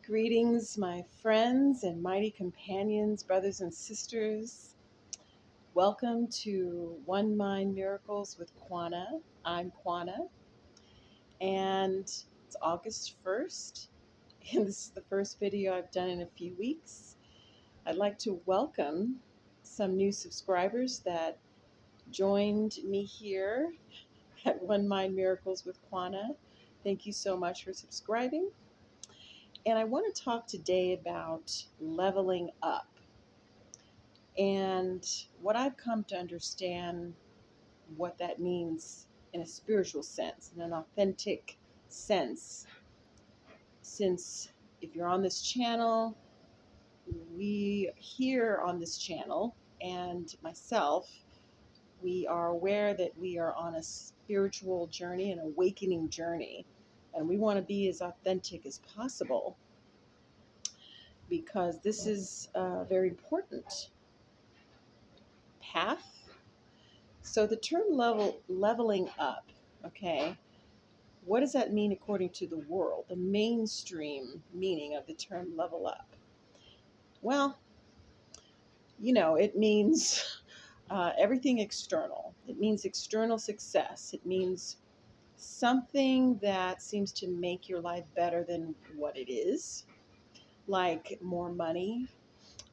Greetings, my friends and mighty companions, brothers and sisters. Welcome to One Mind Miracles with Kwana. I'm Kwana, and it's August 1st, and this is the first video I've done in a few weeks. I'd like to welcome some new subscribers that joined me here at One Mind Miracles with Kwana. Thank you so much for subscribing. And I want to talk today about leveling up and what I've come to understand what that means in a spiritual sense, in an authentic sense. Since if you're on this channel, we here on this channel and myself, we are aware that we are on a spiritual journey, an awakening journey, and we want to be as authentic as possible because this is very important path. So the term leveling up, okay, what does that mean according to the world, the mainstream meaning of the term level up? Well, it means everything external. It means external success. It means something that seems to make your life better than what it is, like more money,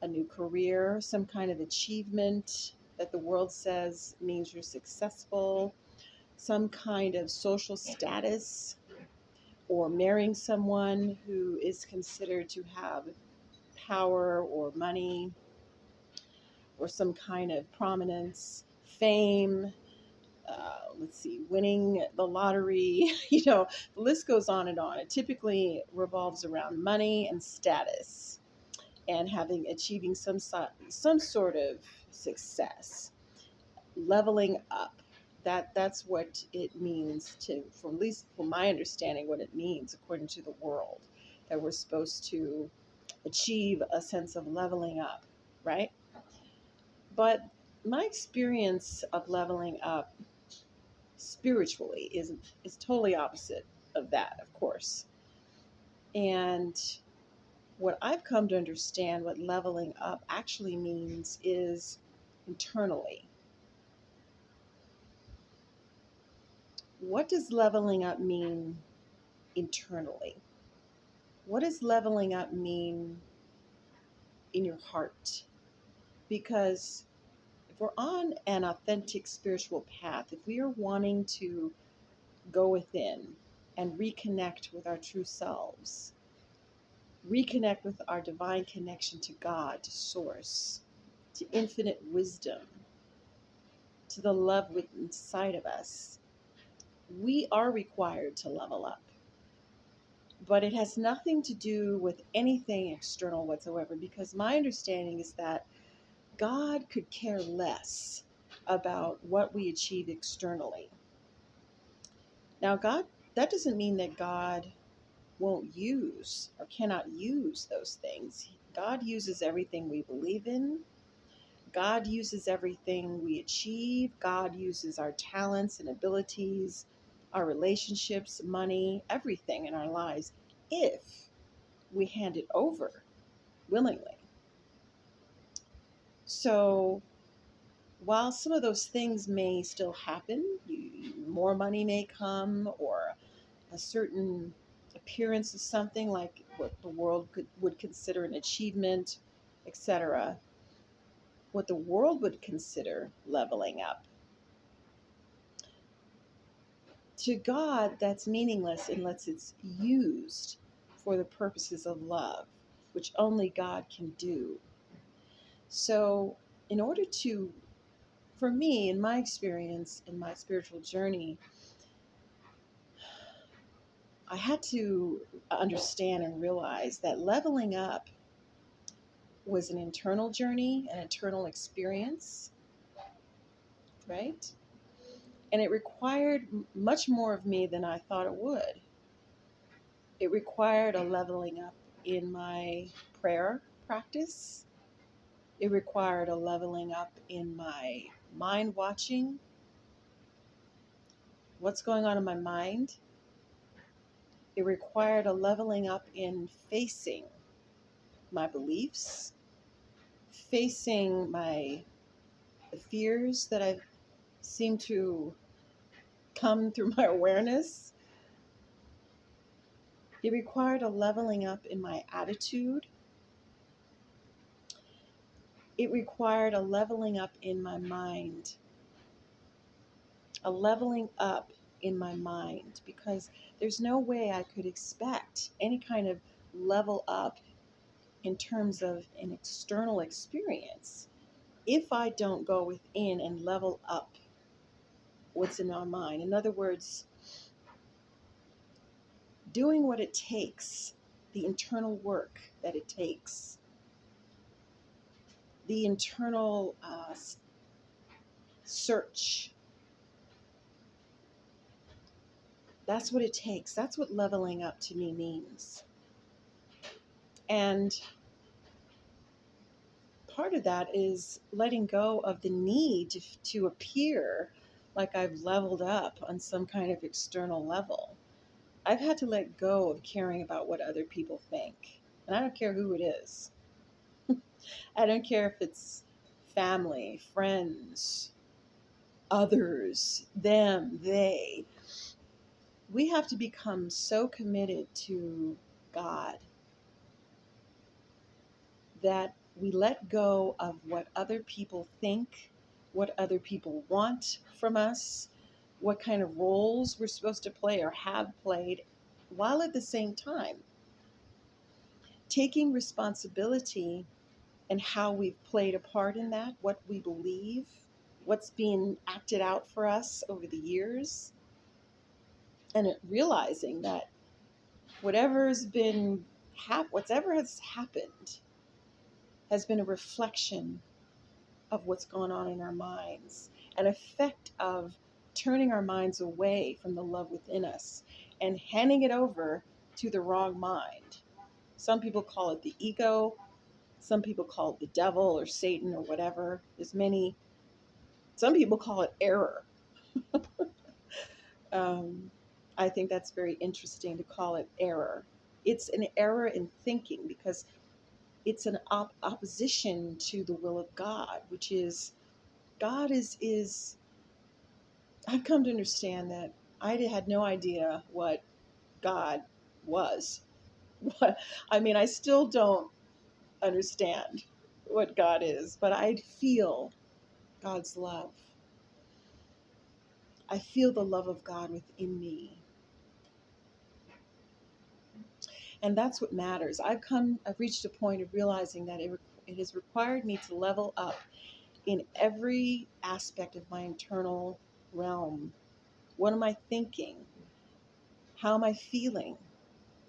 a new career, some kind of achievement that the world says means you're successful, some kind of social status, or marrying someone who is considered to have power or money or some kind of prominence, fame, winning the lottery. The list goes on and on. It typically revolves around money and status and achieving some sort of success, leveling up. That's what it means from at least from my understanding, what it means according to the world, that we're supposed to achieve a sense of leveling up, right? But my experience of leveling up spiritually is totally opposite of that, of course. And what I've come to understand what leveling up actually means is internally. What does leveling up mean internally? What does leveling up mean in your heart? Because if we're on an authentic spiritual path, if we are wanting to go within and reconnect with our true selves, reconnect with our divine connection to God, to Source, to infinite wisdom, to the love within inside of us, we are required to level up. But it has nothing to do with anything external whatsoever, because my understanding is that God could care less about what we achieve externally. Now, that doesn't mean that God won't use or cannot use those things. God uses everything we believe in. God uses everything we achieve. God uses our talents and abilities, our relationships, money, everything in our lives, if we hand it over willingly. So while some of those things may still happen, more money may come, or a certain appearance of something like what the world would consider an achievement, etc., what the world would consider leveling up. To God, that's meaningless unless it's used for the purposes of love, which only God can do. So, for me, in my experience, in my spiritual journey, I had to understand and realize that leveling up was an internal journey, an internal experience, right? And it required much more of me than I thought it would. It required a leveling up in my prayer practice. It required a leveling up in my mind watching. What's going on in my mind? It required a leveling up in facing my beliefs, facing the fears that I've seemed to come through my awareness. It required a leveling up in my attitude. It required a leveling up in my mind, a leveling up in my mind, because there's no way I could expect any kind of level up in terms of an external experience if I don't go within and level up what's in our mind. In other words, doing what it takes, the internal work that it takes, the internal search. That's what it takes. That's what leveling up to me means. And part of that is letting go of the need to appear like I've leveled up on some kind of external level. I've had to let go of caring about what other people think. And I don't care who it is. I don't care if it's family, friends, others, them, they. We have to become so committed to God that we let go of what other people think, what other people want from us, what kind of roles we're supposed to play or have played, while at the same time taking responsibility and how we've played a part in that, what we believe, what's being acted out for us over the years, and realizing that whatever has happened has been a reflection of what's going on in our minds, an effect of turning our minds away from the love within us and handing it over to the wrong mind. Some people call it the ego. Some people call it the devil or Satan or whatever. Some people call it error. I think that's very interesting to call it error. It's an error in thinking because it's an opposition to the will of God, which is God is. I've come to understand that I had no idea what God was. I mean, I still don't understand what God is, but I feel God's love. I feel the love of God within me. And that's what matters. I've reached a point of realizing that it has required me to level up in every aspect of my internal realm. What am I thinking? How am I feeling?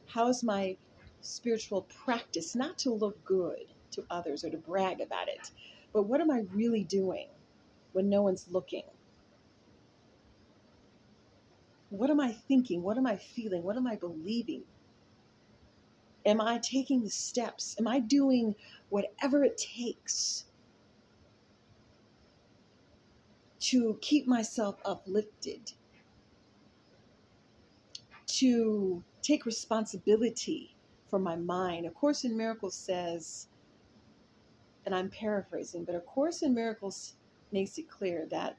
How is my spiritual practice? Not to look good to others or to brag about it, but what am I really doing when no one's looking? What am I thinking? What am I feeling? What am I believing? Am I taking the steps? Am I doing whatever it takes to keep myself uplifted, to take responsibility for my mind? A Course in Miracles says, and I'm paraphrasing, but A Course in Miracles makes it clear that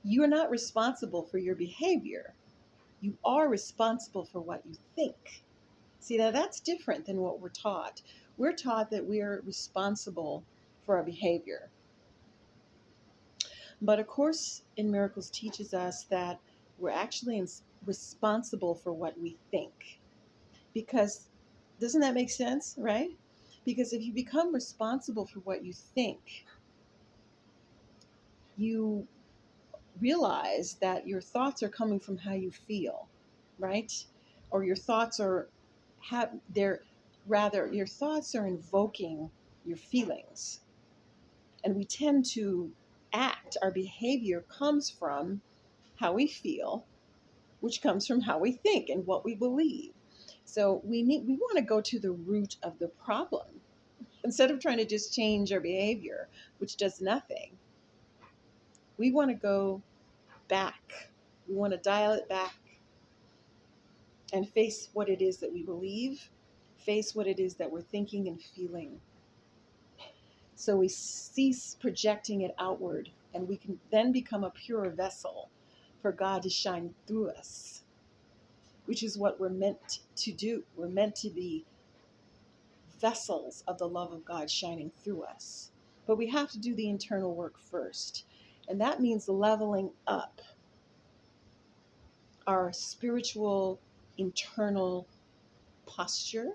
you are not responsible for your behavior. You are responsible for what you think. See, now that's different than what we're taught. We're taught that we are responsible for our behavior. But A Course in Miracles teaches us that we're actually responsible for what we think. Because doesn't that make sense, right? Because if you become responsible for what you think, you realize that your thoughts are coming from how you feel, right? Or your thoughts are your thoughts are invoking your feelings. And we tend to our behavior comes from how we feel, which comes from how we think and what we believe. So we want to go to the root of the problem instead of trying to just change our behavior, which does nothing. We want to go back. We want to dial it back and face what it is that we believe, face what it is that we're thinking and feeling. So we cease projecting it outward, and we can then become a pure vessel for God to shine through us, which is what we're meant to do. We're meant to be vessels of the love of God shining through us. But we have to do the internal work first. And that means leveling up our spiritual internal posture,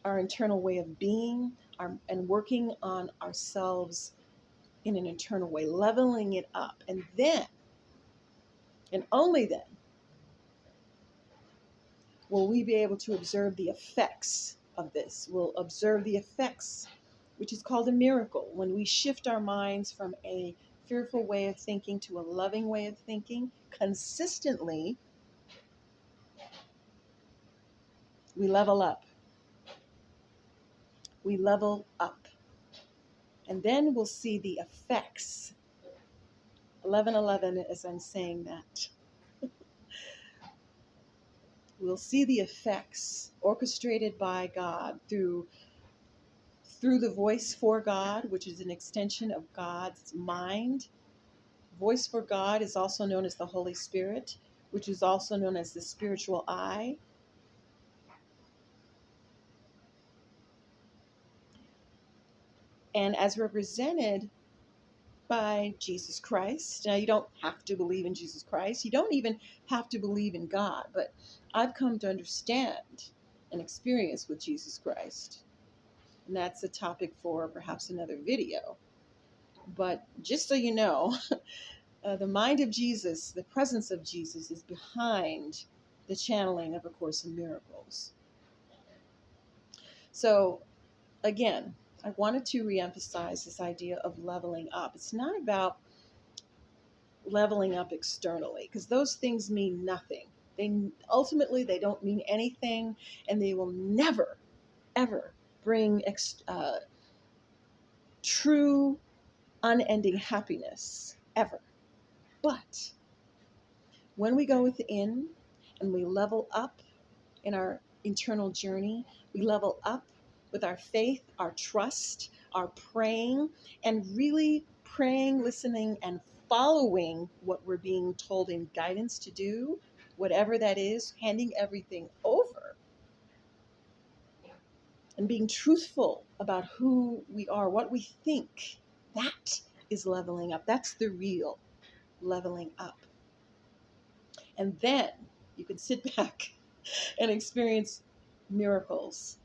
our internal way of being, and working on ourselves in an internal way, leveling it up. And then, and only then, will we be able to observe the effects of this. We'll observe the effects, which is called a miracle, when we shift our minds from a fearful way of thinking to a loving way of thinking consistently. We level up. We level up. And then we'll see the effects. 11:11, as I'm saying that. We'll see the effects orchestrated by God through the voice for God, which is an extension of God's mind. Voice for God is also known as the Holy Spirit, which is also known as the spiritual eye. And as represented by Jesus Christ. Now, you don't have to believe in Jesus Christ. You don't even have to believe in God. But I've come to understand and experience with Jesus Christ. And that's a topic for perhaps another video. But just so you know, the mind of Jesus, the presence of Jesus is behind the channeling of A Course in Miracles. So again, I wanted to reemphasize this idea of leveling up. It's not about leveling up externally, because those things mean nothing. They don't mean anything, and they will never, ever bring true, unending happiness, ever. But when we go within and we level up in our internal journey, we level up with our faith, our trust, our praying, and really praying, listening, and following what we're being told in guidance to do, whatever that is, handing everything over, and being truthful about who we are, what we think. That is leveling up. That's the real leveling up. And then you can sit back and experience miracles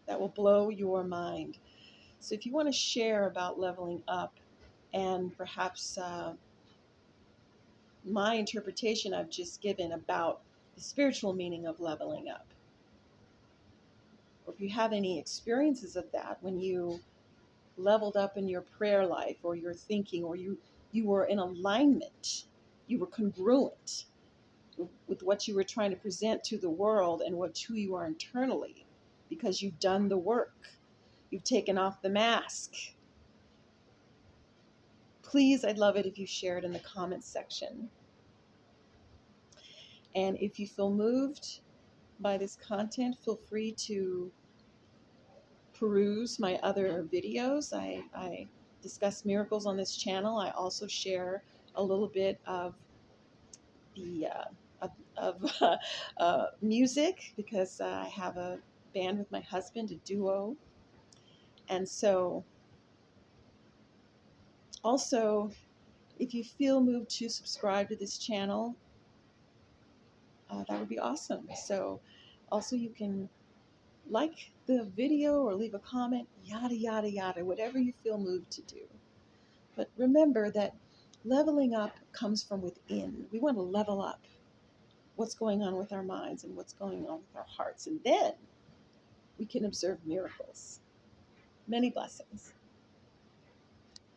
that will blow your mind. So if you want to share about leveling up and perhaps my interpretation I've just given about the spiritual meaning of leveling up, or if you have any experiences of that when you leveled up in your prayer life or your thinking, or you were in alignment, you were congruent with what you were trying to present to the world and who you are internally, because you've done the work. You've taken off the mask. Please, I'd love it if you share it in the comments section. And if you feel moved by this content, feel free to peruse my other videos. I discuss miracles on this channel. I also share a little bit of the music, because I have a band with my husband, a duo. And so also, if you feel moved to subscribe to this channel, that would be awesome. So also you can like the video or leave a comment, yada, yada, yada, whatever you feel moved to do. But remember that leveling up comes from within. We want to level up what's going on with our minds and what's going on with our hearts. And then we can observe miracles. Many blessings.